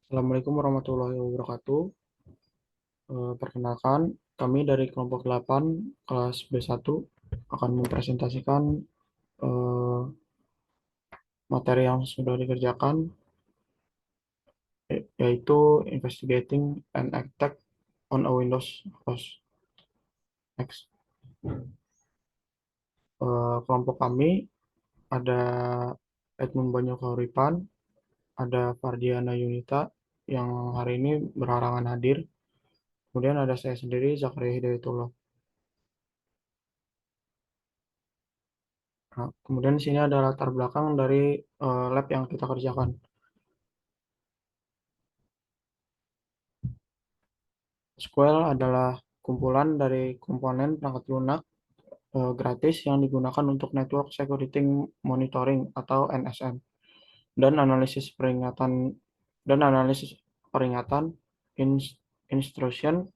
Assalamualaikum warahmatullahi wabarakatuh. Perkenalkan, kami dari kelompok 8 kelas B1 akan mempresentasikan eh, materi yang sudah dikerjakan, yaitu Investigating an Attack on a Windows Host X. Kelompok kami ada Edmund Banyu Kauripan, ada Fardiana Yunita yang hari ini berhalangan hadir, kemudian ada saya sendiri, Zakaria Hidayatullah. Nah, kemudian di sini ada latar belakang dari lab yang kita kerjakan. SQL adalah kumpulan dari komponen perangkat lunak gratis yang digunakan untuk Network Security Monitoring atau NSM dan analisis peringatan dan analisis peringatan Intrusion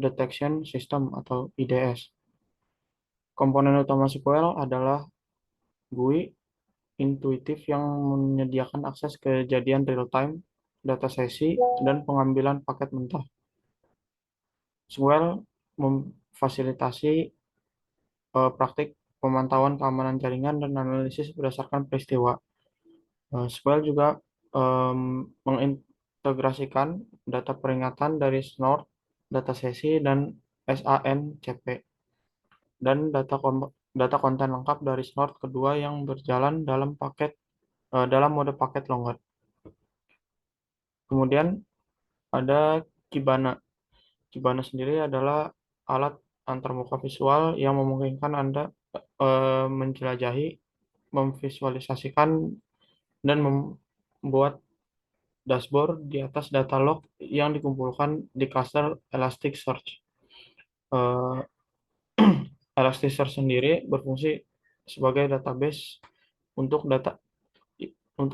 Detection System atau IDS. Komponen utama SQL adalah GUI intuitif yang menyediakan akses kejadian real-time, data sesi, dan pengambilan paket mentah. SQL memfasilitasi praktik pemantauan keamanan jaringan dan analisis berdasarkan peristiwa. SQL juga mengintegrasikan data peringatan dari Snort, data sesi, dan SANCP, dan data konten lengkap dari Snort kedua yang berjalan dalam mode paket longgar. Kemudian ada Kibana. Kibana sendiri adalah alat antarmuka visual yang memungkinkan Anda menjelajahi, memvisualisasikan, dan membuat dashboard di atas data log yang dikumpulkan di cluster Elasticsearch. Eh, Elasticsearch sendiri berfungsi sebagai database untuk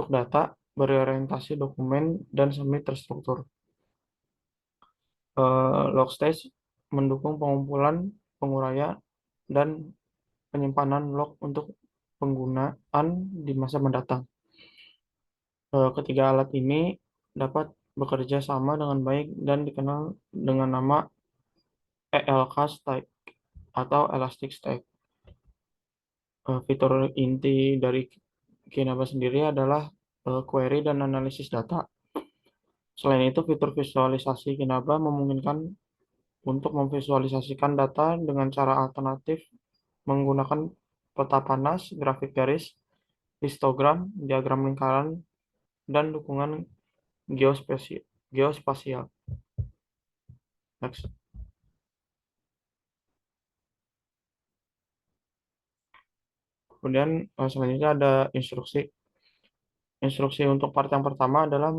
data berorientasi dokumen dan semi terstruktur. Logstage mendukung pengumpulan, penguraian, dan penyimpanan log untuk penggunaan di masa mendatang. Ketiga alat ini dapat bekerja sama dengan baik dan dikenal dengan nama ELK Stack atau Elastic Stack. Fitur inti dari Kinaba sendiri adalah query dan analisis data. Selain itu, fitur visualisasi Kinaba memungkinkan untuk memvisualisasikan data dengan cara alternatif menggunakan peta panas, grafik garis, histogram, diagram lingkaran, dan dukungan geospasial. Next. Kemudian selanjutnya ada instruksi. Instruksi untuk part yang pertama adalah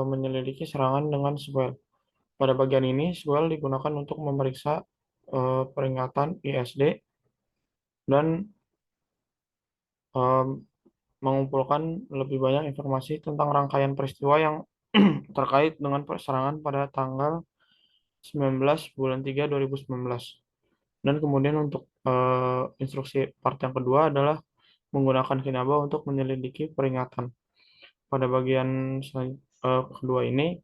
menyelidiki serangan dengan SQL. Pada bagian ini, SQL digunakan untuk memeriksa peringatan ISD dan em, mengumpulkan lebih banyak informasi tentang rangkaian peristiwa yang terkait dengan serangan pada tanggal 19 bulan 3 2019. Dan kemudian untuk instruksi part yang kedua adalah menggunakan Kinaba untuk menyelidiki peringatan. Pada bagian kedua ini,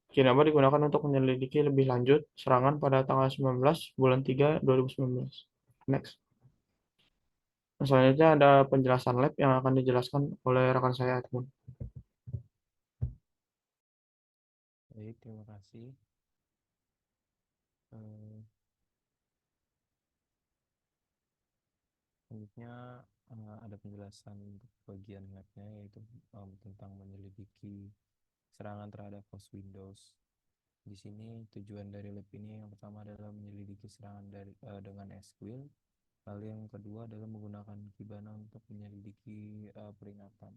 Kinaba digunakan untuk menyelidiki lebih lanjut serangan pada tanggal 19 bulan 3 2019. Next. Selanjutnya ada penjelasan lab yang akan dijelaskan oleh rekan saya, Edmund. Baik, terima kasih. Eh, Selanjutnya ada penjelasan untuk bagian labnya, yaitu tentang menyelidiki serangan terhadap host Windows. Di sini tujuan dari lab ini yang pertama adalah menyelidiki serangan dengan SQL, lalu yang kedua adalah menggunakan Kibana untuk menyelidiki peringatan.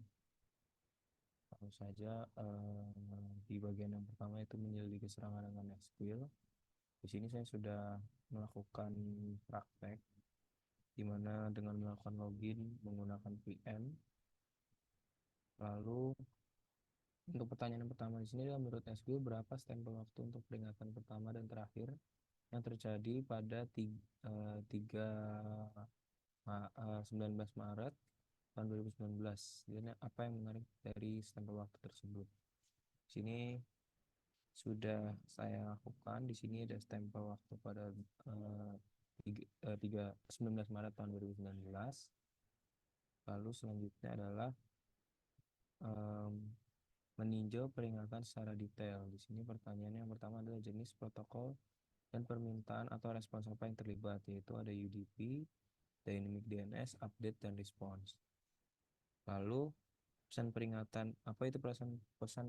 Lalu saja di bagian yang pertama itu menyelidiki serangan dengan SQL. Di sini saya sudah melakukan praktek di mana dengan melakukan login menggunakan VM. Lalu untuk pertanyaan pertama di sini adalah menurut SQL berapa stempel waktu untuk peringatan pertama dan terakhir yang terjadi pada 19 Maret tahun 2019. Dan apa yang menarik dari stempel waktu tersebut? Sini sudah saya lakukan. Di sini ada stempel waktu pada 19 Maret tahun 2019. Lalu selanjutnya adalah em, meninjau peringatan secara detail. Di sini pertanyaannya yang pertama adalah jenis protokol dan permintaan atau respons apa yang terlibat, yaitu ada UDP, Dynamic DNS, Update, dan Response. Lalu pesan peringatan, apa itu pesan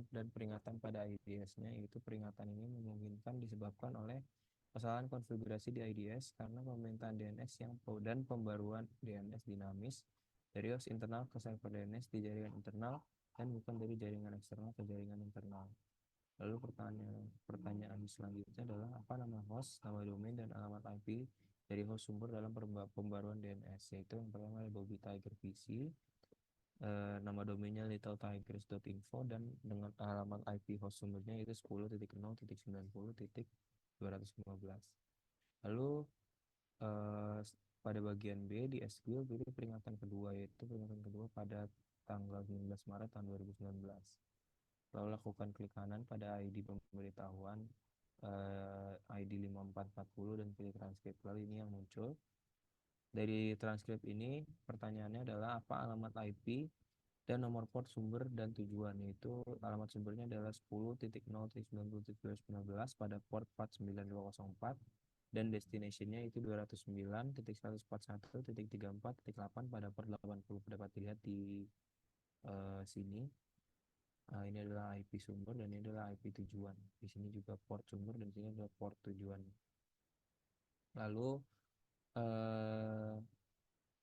dan peringatan pada IDS-nya, yaitu peringatan ini memungkinkan disebabkan oleh kesalahan konfigurasi di IDS karena pemintaan DNS dan pembaruan DNS dinamis dari host internal ke server DNS di jaringan internal dan bukan dari jaringan eksternal ke jaringan internal. Lalu pertanyaan selanjutnya adalah apa nama host, nama domain, dan alamat IP dari host sumber dalam pembaruan DNS, yaitu yang pertama adalah Bobby Tiger PC, nama domainnya littletigress.info, dan dengan alamat IP host sumbernya yaitu 10.0.90.215. Lalu eh, pada bagian B di SQL pilih peringatan kedua, yaitu peringatan kedua pada tanggal 19 Maret tahun 2019. Lalu lakukan klik kanan pada ID pemberitahuan ID 5440 dan pilih transkrip. Lalu ini yang muncul. Dari transkrip ini pertanyaannya adalah apa alamat IP dan nomor port sumber dan tujuan, yaitu alamat sumbernya adalah 10.0.90.19 pada port 49204 dan destinationnya itu 209.141.34.8 pada port 80. Dapat dilihat di sini. Ini adalah IP sumber dan ini adalah IP tujuan. Di sini juga port sumber dan di sini adalah port tujuan. Lalu eh,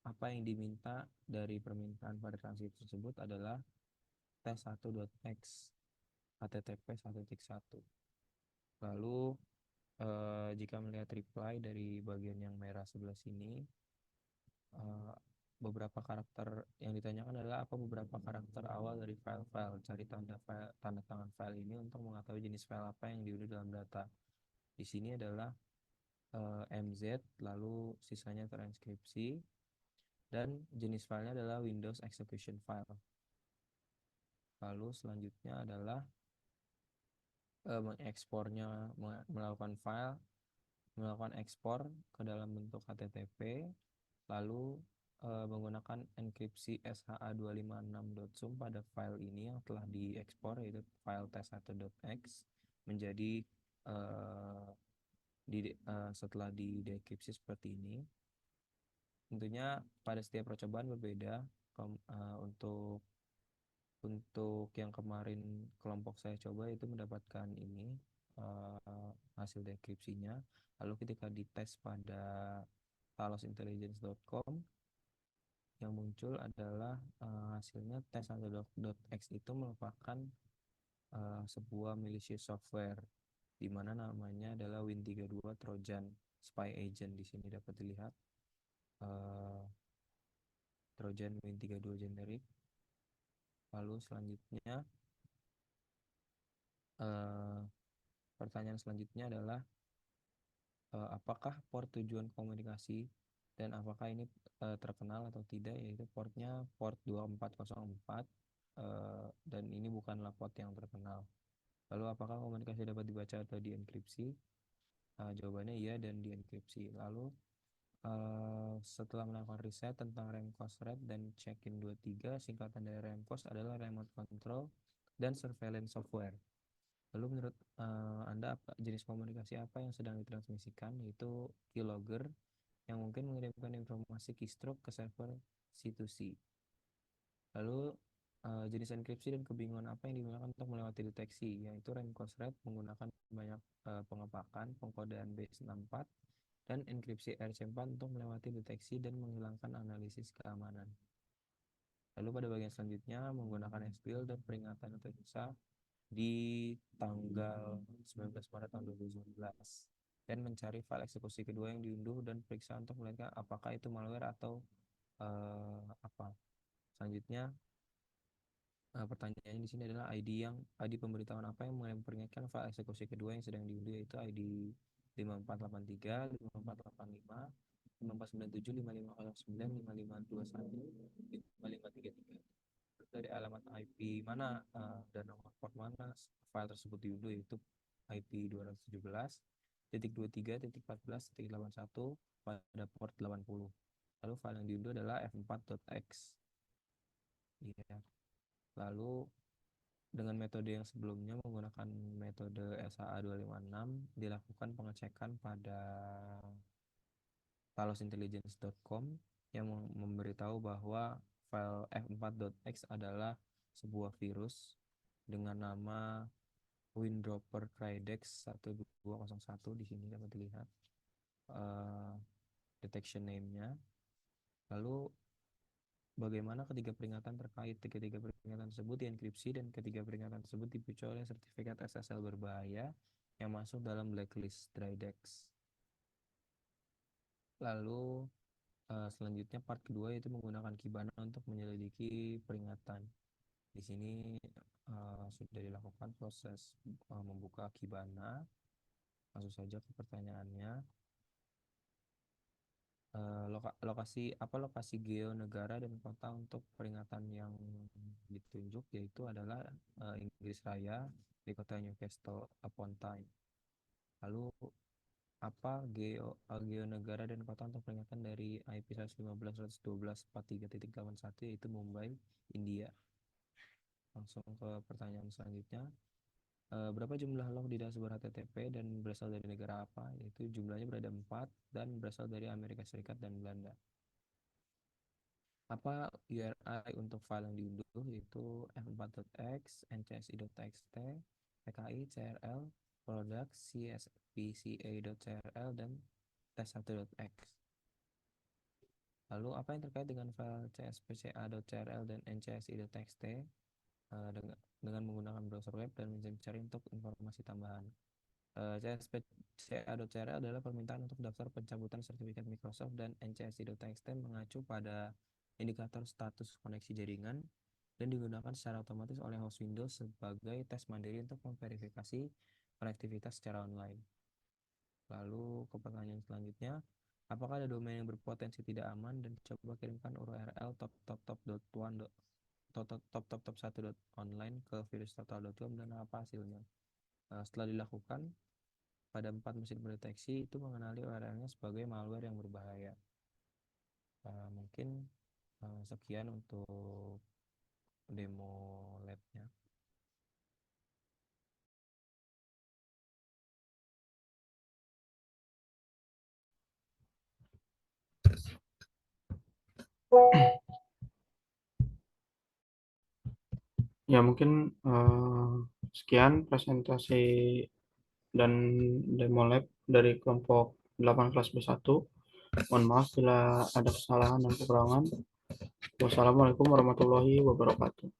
apa yang diminta dari permintaan pada transaksi tersebut adalah test1.x http 1.1. Lalu jika melihat reply dari bagian yang merah sebelah sini, eh, beberapa karakter yang ditanyakan adalah apa beberapa karakter awal dari file-file. Cari tanda tangan file ini untuk mengetahui jenis file apa yang diunduh dalam data. Di sini adalah MZ, lalu sisanya transkripsi, dan jenis filenya adalah Windows Execution File. Lalu selanjutnya adalah mengekspornya, melakukan ekspor ke dalam bentuk HTTP, lalu menggunakan enkripsi SHA-256.zoom pada file ini yang telah diekspor, yaitu file test1.x menjadi setelah didekripsi seperti ini. Tentunya pada setiap percobaan berbeda. Untuk yang kemarin kelompok saya coba itu mendapatkan ini hasil dekripsinya. Lalu ketika dites pada talosintelligence.com, yang muncul adalah hasilnya test1.x itu merupakan sebuah malicious software di mana namanya adalah Win32 Trojan Spy Agent. Di sini dapat dilihat Trojan Win32 generic. Lalu selanjutnya pertanyaan selanjutnya adalah apakah port tujuan komunikasi dan apakah ini terkenal atau tidak, yaitu portnya port 2404 dan ini bukanlah port yang terkenal. Lalu apakah komunikasi dapat dibaca atau dienkripsi? Jawabannya iya dan dienkripsi. Lalu setelah melakukan riset tentang Remcost Red dan Check-in 23, singkatan dari Remcost adalah Remote Control dan Surveillance Software. Lalu menurut Anda jenis komunikasi apa yang sedang ditransmisikan, yaitu keylogger yang mungkin mengirimkan informasi keystroke ke server C2C. Lalu jenis enkripsi dan kebingungan apa yang digunakan untuk melewati deteksi, yaitu Remcost Red menggunakan banyak pengepakan, pengkodean base64, dan enkripsi RC4 untuk melewati deteksi dan menghilangkan analisis keamanan. Lalu pada bagian selanjutnya menggunakan SQL dan peringatan atau ISA di tanggal 19 Maret tahun 2019 dan mencari file eksekusi kedua yang diunduh dan periksa untuk melihat apakah itu malware atau apa. Selanjutnya pertanyaannya di sini adalah ID pemberitahuan apa yang memperingatkan file eksekusi kedua yang sedang diunduh, yaitu ID 5483, 5485, 5497, 5509, 5521, 5533. dari alamat IP mana dan nomor port mana file tersebut diunduh, yaitu IP 217.23.14.81 pada port 80. Lalu file yang diunduh adalah f4.x. Iya. Lalu dengan metode yang sebelumnya menggunakan metode SHA-256 dilakukan pengecekan pada talosintelligence.com yang memberitahu bahwa file f4.x adalah sebuah virus dengan nama Windropper Crydex 1201. Di sini dapat dilihat eh, detection name-nya. Lalu bagaimana ketiga peringatan terkait ketiga peringatan tersebut dienkripsi dan ketiga peringatan tersebut dipicu oleh sertifikat SSL berbahaya yang masuk dalam blacklist Drydex. Lalu selanjutnya part kedua yaitu menggunakan Kibana untuk menyelidiki peringatan. Di sini sudah dilakukan proses membuka Kibana. Langsung saja ke pertanyaannya. Lokasi geo negara dan kota untuk peringatan yang ditunjuk yaitu adalah Inggris Raya di kota Newcastle upon Tyne. Lalu apa geo negara dan kota untuk peringatan dari IP 115.112.43.81 yaitu Mumbai, India. Langsung ke pertanyaan selanjutnya. Berapa jumlah log di dashboard HTTP dan berasal dari negara apa? Yaitu jumlahnya berada 4 dan berasal dari Amerika Serikat dan Belanda. Apa URI untuk file yang diunduh? Yaitu f4.x, ncsi.txt, pki, crl, product, cspca.crl, dan test1.x. Lalu apa yang terkait dengan file cspca.crl dan ncsi.txt dengan menggunakan browser web dan mencari untuk informasi tambahan? CSPCA.crl adalah permintaan untuk daftar pencabutan sertifikat Microsoft dan NCSI.txt mengacu pada indikator status koneksi jaringan dan digunakan secara otomatis oleh host Windows sebagai tes mandiri untuk memverifikasi konektivitas secara online. Lalu ke pertanyaan selanjutnya, apakah ada domain yang berpotensi tidak aman dan coba kirimkan URL top1.online ke virustotal.com dan apa hasilnya? Setelah dilakukan, pada 4 mesin pendeteksi itu mengenali URL-nya sebagai malware yang berbahaya. Mungkin sekian untuk demo lab-nya. Ya mungkin sekian presentasi dan demo lab dari kelompok 8 kelas B1. Mohon maaf bila ada kesalahan dan kekurangan. Wassalamualaikum warahmatullahi wabarakatuh.